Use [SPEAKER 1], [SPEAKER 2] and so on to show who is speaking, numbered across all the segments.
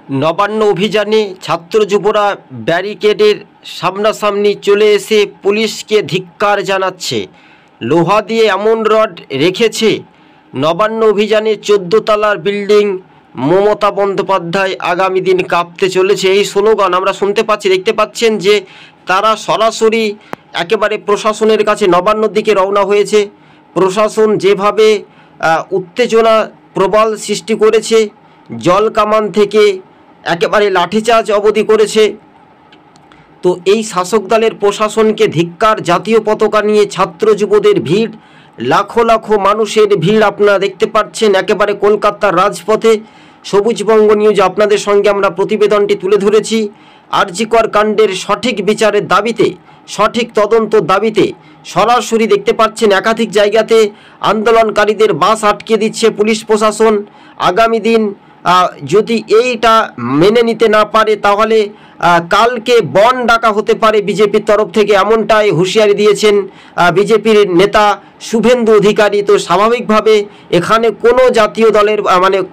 [SPEAKER 1] নবান্ন অভিযানে ছাত্র যুবরা ব্যারিকেডের সামনাসামনি চলে এসে পুলিশকে ধিক্কার জানাচ্ছে। লোহা দিয়ে এমন রড রেখেছে, নবান্ন অভিযানে 14 তলার বিল্ডিং। মমতা বন্দ্যোপাধ্যায় আগামী দিন কাঁপতে চলেছে, এই স্লোগান আমরা শুনতে পাচ্ছি। দেখতে পাচ্ছেন যে তারা সরাসরি একেবারে প্রশাসনের কাছে নবান্নর দিকে রওনা হয়েছে। প্রশাসন যেভাবে উত্তেজনা প্রবল সৃষ্টি করেছে, জল কামান থেকে একেবারে লাঠিচার্জ অবধি করেছে। তো এই শাসক দলের প্রশাসনকে ধিক্কার। জাতীয় পতাকা নিয়ে ছাত্র যুবদের ভিড়, লাখো লাখো মানুষের ভিড় আপনারা দেখতে পাচ্ছেন একেবারে কলকাতার রাজপথে। সবুজবঙ্গ নিউজ আপনাদের সঙ্গে আমরা প্রতিবেদনটি তুলে ধরেছি। আর.জি. কর কাণ্ডের সঠিক বিচারের দাবিতে, সঠিক তদন্ত দাবিতে সরাসরি দেখতে পাচ্ছেন একাধিক জায়গাতে আন্দোলনকারীদের বাস আটকে দিচ্ছে পুলিশ প্রশাসন। আগামী দিন যদি এইটা মেনে নিতে না পারে তাহলে কালকে বন ডাকা হতে পারে বিজেপির তরফ থেকে, এমনটাই হুঁশিয়ারি দিয়েছেন বিজেপির নেতা শুভেন্দু অধিকারী। তো স্বাভাবিকভাবে এখানে কোনো জাতীয় দলের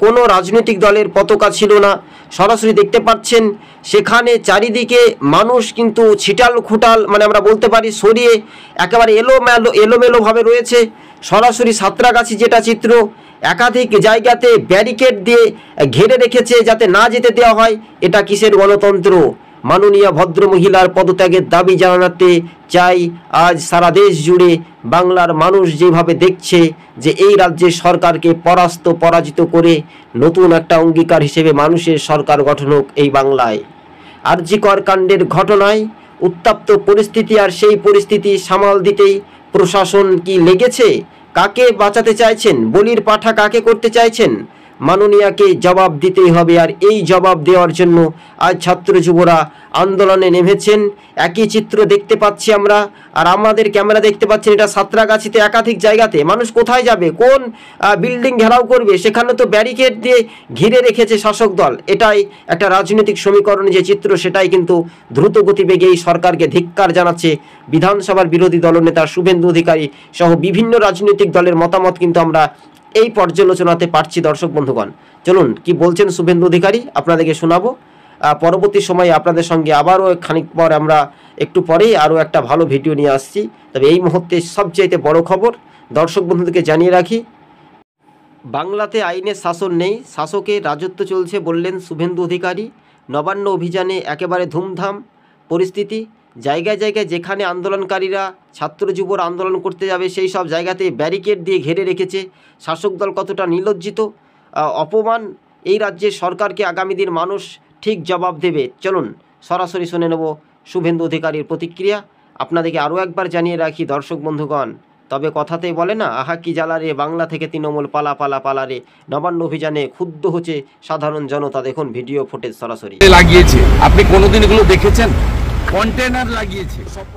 [SPEAKER 1] কোনো রাজনৈতিক দলের পতাকা ছিল না। সরাসরি দেখতে পাচ্ছেন সেখানে চারিদিকে মানুষ কিন্তু ছিটাল খুটাল আমরা বলতে পারি সরিয়ে একেবারে এলোমেলোভাবে রয়েছে। সরাসরি সাঁতরাগাছি যেটা চিত্র, একাধিক জায়গাতে ব্যারিকেড দিয়ে ঘিরে রেখেছে যাতে না যেতে দেওয়া হয়। এটা কিসের গণতন্ত্র? মাননীয় ভদ্রমহিলার পদত্যাগের দাবি জানাতে চাই আজ সারা দেশ জুড়ে। বাংলার মানুষ যেভাবে দেখছে যে এই রাজ্যের সরকারকে পরাজিত করে নতুন একটা অঙ্গীকার হিসেবে মানুষের সরকার গঠন হোক এই বাংলায়। আর.জি. কর কাণ্ডের ঘটনায় উত্তপ্ত পরিস্থিতি, আর সেই পরিস্থিতি সামাল দিতেই প্রশাসন কি লেগেছে? কাকে বাঁচাতে চাইছেন? বলির পাঠা কাকে করতে চাইছেন? মাননীয়াকে জবাব দিতেই হবে। আর এই জবাব দেওয়ার জন্য আজ ছাত্র যুবরা আন্দোলনে নেমেছেন। একই চিত্র দেখতে পাচ্ছি আমরা, আর আমাদের ক্যামেরা দেখতে পাচ্ছেন এটা সাঁতরাগাছিতে একাধিক জায়গাতে। মানুষ কোথায় যাবে, কোন বিল্ডিং ঘেরাও করবে? সেখানে তো ব্যারিকেড দিয়ে ঘিরে রেখেছে শাসক দল। এটাই একটা রাজনৈতিক সমীকরণ যে চিত্র, সেটাই কিন্তু দ্রুত গতিবেগে এই সরকারকে ধিক্কার জানাচ্ছে বিধানসভার বিরোধী দলনেতা শুভেন্দু অধিকারী সহ বিভিন্ন রাজনৈতিক দলের মতামত কিন্তু আমরা এই পর্যালোচনাতে পারছি। দর্শক বন্ধুগণ, চলুন কি বলছেন শুভেন্দু অধিকারী আপনাদেরকে শোনাবো। পরবর্তী সময়ে আপনাদের সঙ্গে আবারও খানিক পর আমরা একটু পরেই আরও একটা ভালো ভিডিও নিয়ে আসছি। তবে এই মুহূর্তে সবচাইতে বড় খবর দর্শক বন্ধুদেরকে জানিয়ে রাখি, বাংলাতে আইনের শাসন নেই, শাসকের রাজত্ব চলছে বললেন শুভেন্দু অধিকারী। নবান্ন অভিযানে একেবারে ধুমধাম পরিস্থিতি। জায়গায় জায়গায় যেখানে আন্দোলনকারীরা ছাত্র যুবরা আন্দোলন করতে যাবে সেই সব জায়গাতে ব্যারিকেড দিয়ে ঘিরে রেখেছে। শাসক দল কতটা নির্লজ্জিত, অপমান। এই রাজ্যের সরকারকে আগামী দিন মানুষ ঠিক জবাব দেবে। চলুন সরাসরি শুনে নেব শুভেন্দু অধিকারীর প্রতিক্রিয়া। আপনাদেরকে আরও একবার জানিয়ে রাখি দর্শক বন্ধুগণ, তবে কথাতেই বলে না, আহা কি জ্বালা রে, বাংলা থেকে তৃণমূল পালা পালা পালা রে। নবান্ন অভিযানে ক্ষুব্ধ হচ্ছে সাধারণ জনতা। দেখুন ভিডিও ফুটেজ সরাসরি
[SPEAKER 2] লাগিয়েছে। আপনি কোনোদিন এগুলো দেখেছেন? কন্টেনার লাগিয়েছে সব